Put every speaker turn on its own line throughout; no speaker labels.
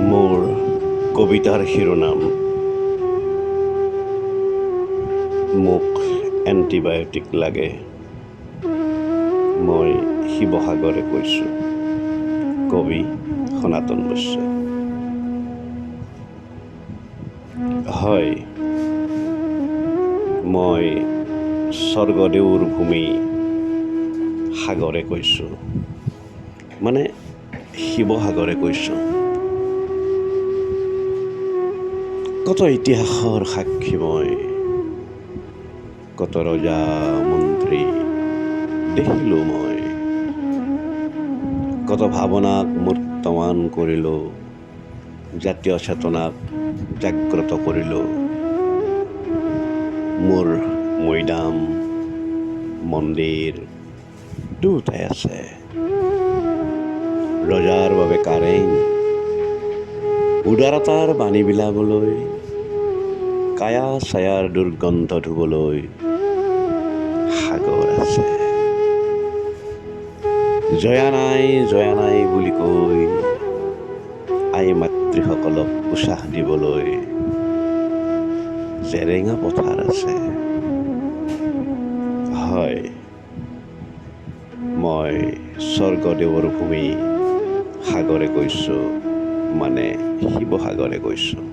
মোৰ কবিতাৰ শিৰোনাম মোক এণ্টিবায়'টিক লাগে। মই শিৱসাগৰে কৈছোঁ। কবি সনাতন বৈশ্য। হয়, মই স্বৰ্গদেউৰ ভূমি সাগৰে কৈছোঁ, মানে শিৱসাগৰে কৈছোঁ। কত ইতিহাসৰ সাক্ষী মই, কত ৰজা মন্ত্ৰী দেখিলোঁ মই, কত ভাৱনাক মূৰ্তমান কৰিলোঁ, জাতীয় চেতনাক জাগ্ৰত কৰিলোঁ। মোৰ মৈদাম মন্দিৰ দুটাই আছে। ৰজাৰ বাবে কাৰেং, উদাৰতাৰ বাণী বিলাবলৈ, কায়া ছায়াৰ দুৰ্গন্ধ ধুবলৈ সাগৰ আছে। জয়া নাই বুলি কৈ আই মাতৃসকলক উছাহ দিবলৈ জেৰেঙা পথাৰ আছে। হয়, মই স্বৰ্গদেউৰ ভূমি সাগৰে কৈছোঁ, মানে শিৱসাগৰে কৈছোঁ।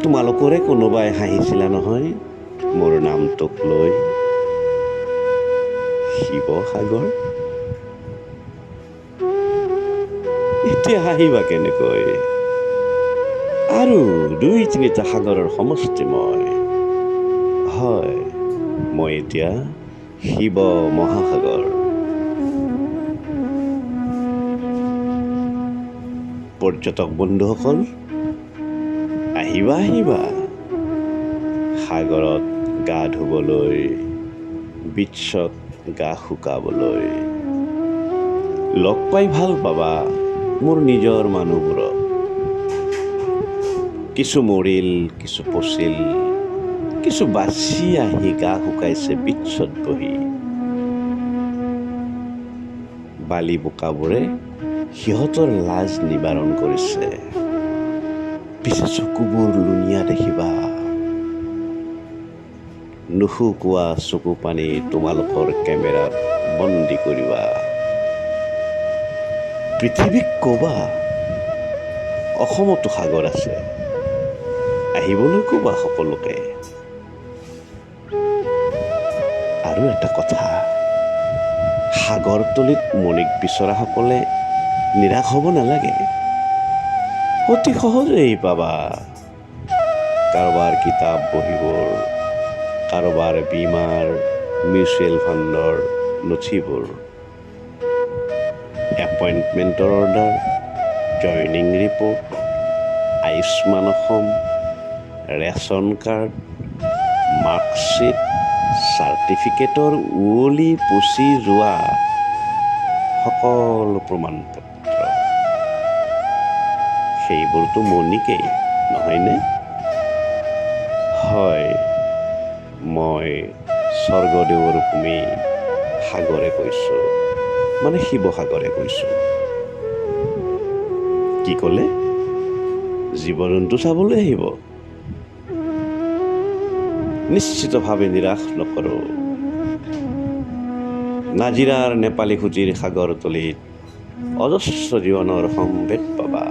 তোমালোকৰে কোনোবাই হাঁহিছিলা নহয় মোৰ নামটোক লৈ, শিৱসাগৰ। এতিয়া হাঁহিবা কেনেকৈ? আৰু ২-৩টা সাগৰৰ সমষ্টি মই। হয়, মই এতিয়া শিৱ মহাসাগৰ। পৰ্যটক বন্ধুসকল, আহিবা সাগৰত গা ধুবলৈ, বিচ্ছত গা শুকাবলৈ। লগ পাই ভাল পাবা মোৰ নিজৰ মানুহবোৰক। কিছু মৰিল, কিছু পচিল, কিছু বাচি আহি গা শুকাইছে বিচ্ছত বহি। বালি বোকাবোৰে সিহঁতৰ লাজ নিবাৰণ কৰিছে, পিছে চকুবোৰ লুনিয়া দেখিবা। নুশুকোৱা চকু পানী তোমালোকৰ কেমেৰাত বন্দী কৰিবা। পৃথিৱীক ক'বা অসমতো সাগৰ আছে, আহিবলৈ ক'বা সকলোকে। আৰু এটা কথা, সাগৰতলিত মণিক বিচৰাসকলে নিৰাশ হ'ব নালাগে। অতি সহজেই পাবা কাৰোবাৰ কিতাপ বহীবোৰ, কাৰোবাৰ বীমাৰ মিউচুৱেল ফাণ্ডৰ নথিবোৰ, এপইণ্টমেণ্টৰ order, joining report, Ayushman Assam, ration card, marksheet, চাৰ্টিফিকেটৰ উৱলি পচি যোৱা সকলো প্ৰমাণ পত্ৰ। সেইবোৰতো মণিকেই, নহয়নে? হয়, মই স্বৰ্গদেউৰ ভূমি সাগৰে কৈছোঁ, মানে শিৱসাগৰে কৈছোঁ। কি ক'লে? জীৱ-জন্তু চাবলৈ আহিব? নিশ্চিতভাৱে নিৰাশ নকৰোঁ। নাজিৰাৰ নেপালী খুঁটিৰ সাগৰতলিত অজস্ৰ জীৱনৰ সম্ভেদ পাবা।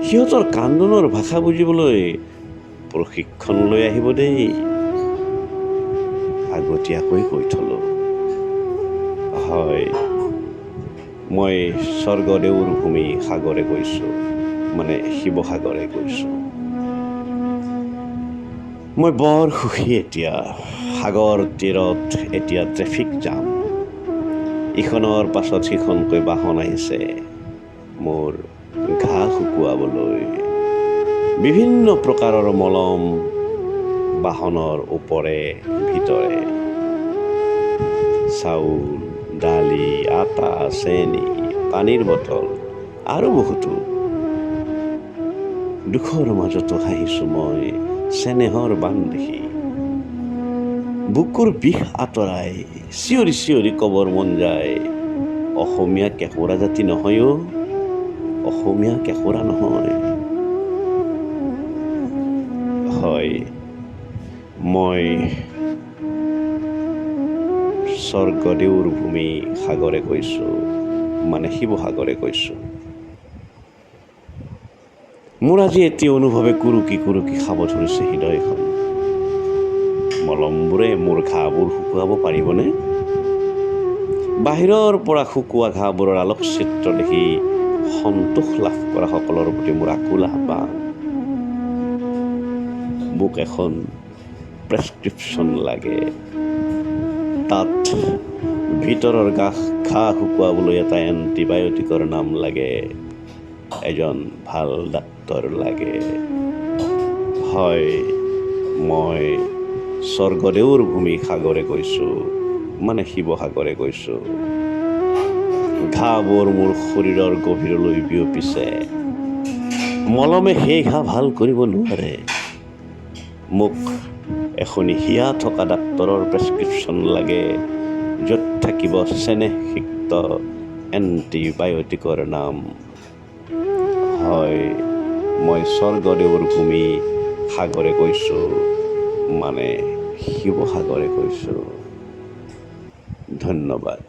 সিহঁতৰ কান্দোনৰ ভাষা বুজিবলৈ প্ৰশিক্ষণ লৈ আহিব দেই। আগতীয়াকৈ কৈ থলোঁ। হয়, মই স্বৰ্গদেউৰ ভূমি সাগৰে কৈছোঁ, মানে শিৱসাগৰে কৈছোঁ। মই বৰ সুখী এতিয়া। সাগৰ তীৰত এতিয়া ট্ৰেফিক জাম। ইখনৰ পাছত সিখনকৈ বাহন আহিছে মোৰ ঘা শুকুৱাবলৈ। বিভিন্ন প্ৰকাৰৰ মলম বাহনৰ ওপৰে ভিতৰে। চাউল, দালি, আটা, চেনি, পানীৰ বটল আৰু বহুতো। দুখৰ মাজতো হাঁহিছোঁ মই চেনেহৰ বান দেখি। বুকুৰ বিষ আঁতৰাই চিঞৰি চিঞৰি ক'বৰ মন যায়, অসমীয়া কেঁকোৰা জাতি নহয় অ', অসমীয়া কেঁকোৰা নহয়। হয়, মই স্বৰ্গদেউৰ ভূমি সাগৰে কৈছোঁ, মানে শিৱসাগৰে কৈছোঁ। মোৰ আজি এটি অনুভৱে কুৰুকি কুৰুকি খাব ধৰিছে হৃদয়খন। মলমবোৰে মোৰ ঘাঁবোৰ শুকুৱাব পাৰিবনে? বাহিৰৰ পৰা শুকোৱা ঘাঁবোৰৰ আলোকচিত্ৰ দেখি সন্তোষ লাভ কৰা সকলৰ প্ৰতি মোৰ আকুল আহ্বান। মোক এখন প্ৰেছক্ৰিপশ্যন লাগে। তাত ভিতৰৰ ঘাঁ শুকুৱাবলৈ এটা এণ্টিবায়'টিকৰ নাম লাগে। এজন ভাল ডাক্তৰ লাগে। হয়, মই স্বৰ্গদেউৰ ভূমি সাগৰে কৈছোঁ, মানে শিৱসাগৰে কৈছোঁ। ঘাঁবোৰ মোৰ শৰীৰৰ গভীৰলৈ বিয়পিছে। মলমে সেই ঘাঁ ভাল কৰিব নোৱাৰে। মোক এখনি হিয়া থকা ডাক্তৰৰ প্ৰেছক্ৰিপশ্যন লাগে, য'ত থাকিব চেনেহযুক্ত এণ্টিবায়'টিকৰ নাম। হয়, মই স্বৰ্গদেউৰ ভূমি সাগৰে কৈছোঁ, মানে শিৱসাগৰে কৈছোঁ। ধন্যবাদ।